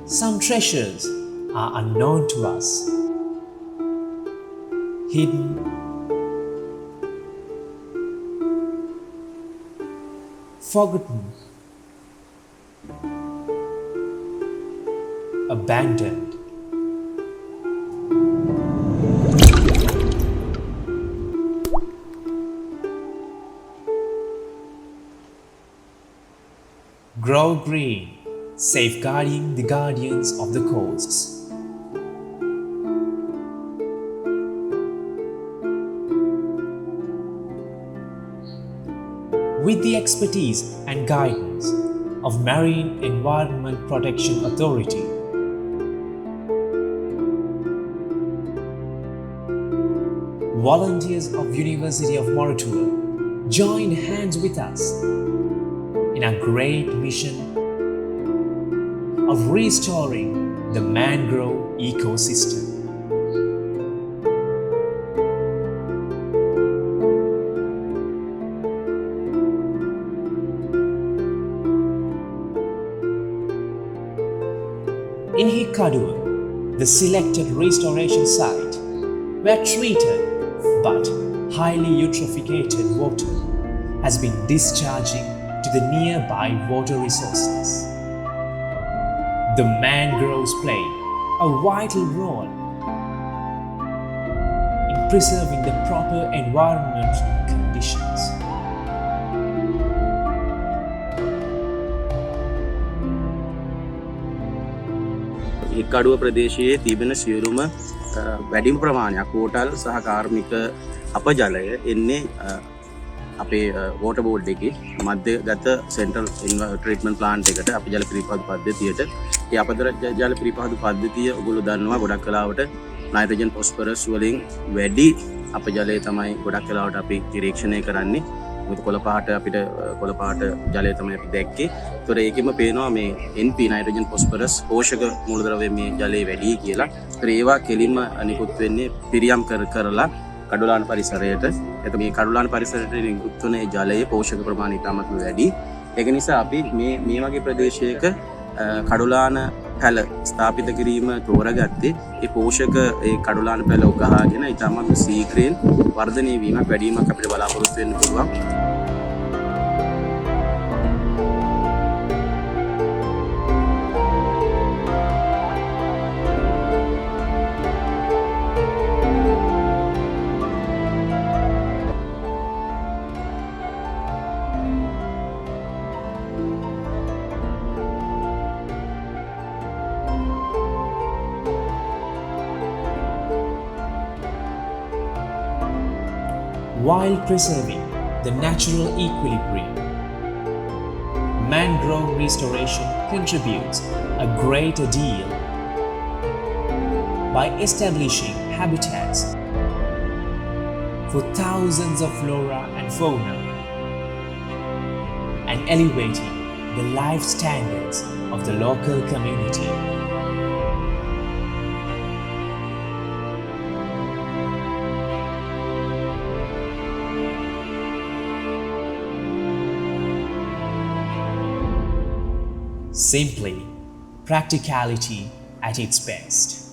Some treasures are unknown to us, hidden, forgotten, abandoned. Grow green, safeguarding the guardians of the coasts. With the expertise and guidance of Marine Environment Protection Authority, volunteers of University of Moratuwa join hands with us in a great mission of restoring the mangrove ecosystem. In Hikkaduwa, the selected restoration site where treated but highly eutrophicated water has been discharging to the nearby water resources. The mangroves play a vital role in preserving the proper environmental conditions. Hikkaduwa ප්‍රදේශයේ තිබෙන සියලුම වැඩිම ප්‍රමාණයක් hotel සහ කාර්මික අපජලය එන්නේ අපේ water board එකේ මධ්‍යගත central treatment plant එකට අපජල පිරිපහදු පද්ධතියට ඒ අපජල පිරිපහදු පද්ධතිය ඔයගොල්ලෝ දන්නවා ගොඩක් කලාවට නයිට්‍රජන් ෆොස්ෆරස් වලින් වැඩි අපජලය තමයි ගොඩක් කලාවට අපි නිරීක්ෂණය කරන්නේ. මොකද කොළ පහට අපිට කොළ පහට ජලය තමයි අපි දැක්කේ. ඒතොර ඒකෙම පේනවා මේ NP නයිට්‍රජන් ෆොස්ෆරස් පෝෂක මූලද්‍රව්‍ය මේ ජලයේ වැඩි කියලා. ඒතොර ඒවා කෙලින්ම නිකුත් වෙන්නේ පිරියම් කරලා කඩුලාන පරිසරයට. එතකොට මේ කඩුලාන පරිසරයට නිකුත් වන ජලයේ පෝෂක ප්‍රමාණය ඉතාමත් වැඩි. ඒක නිසා අපි මේ වගේ ප්‍රදේශයක කඩුලාන පැල ස්ථාපිත කිරීම තෝරගත්තේ ඒ පෝෂක ඒ කඩුලාන පැල උගහාගෙන ඉතාමත් ශීඝ්‍රයෙන් වර්ධනය වීමක් වැඩි වීමක් අපිට බලාපොරොත්තු වෙන්න පුළුවන්. While preserving the natural equilibrium, mangrove restoration contributes a greater deal by establishing habitats for thousands of flora and fauna and elevating the life standards of the local community. Simply, practicality at its best.